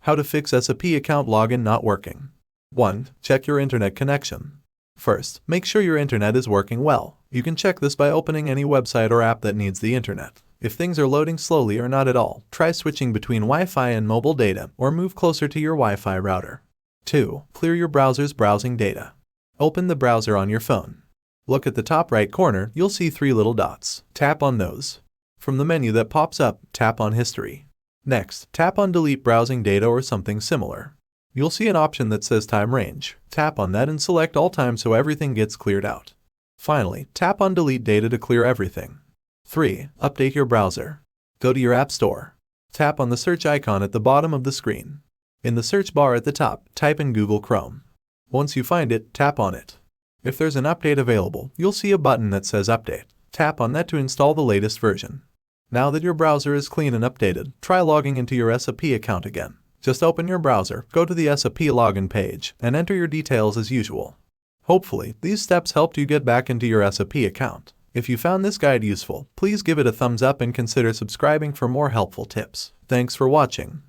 How to fix SAP account login not working. 1. Check your internet connection. First, make sure your internet is working well. You can check this by opening any website or app that needs the internet. If things are loading slowly or not at all, try switching between Wi-Fi and mobile data or move closer to your Wi-Fi router. 2. Clear your browser's browsing data. Open the browser on your phone. Look at the top right corner, you'll see 3 little dots. Tap on those. From the menu that pops up, tap on History. Next, tap on Delete Browsing Data or something similar. You'll see an option that says Time Range. Tap on that and select all time so everything gets cleared out. Finally, tap on Delete Data to clear everything. 3. Update your browser. Go to your App Store. Tap on the search icon at the bottom of the screen. In the search bar at the top, type in Google Chrome. Once you find it, tap on it. If there's an update available, you'll see a button that says Update. Tap on that to install the latest version. Now that your browser is clean and updated, try logging into your SAP account again. Just open your browser, go to the SAP login page, and enter your details as usual. Hopefully, these steps helped you get back into your SAP account. If you found this guide useful, please give it a thumbs up and consider subscribing for more helpful tips. Thanks for watching.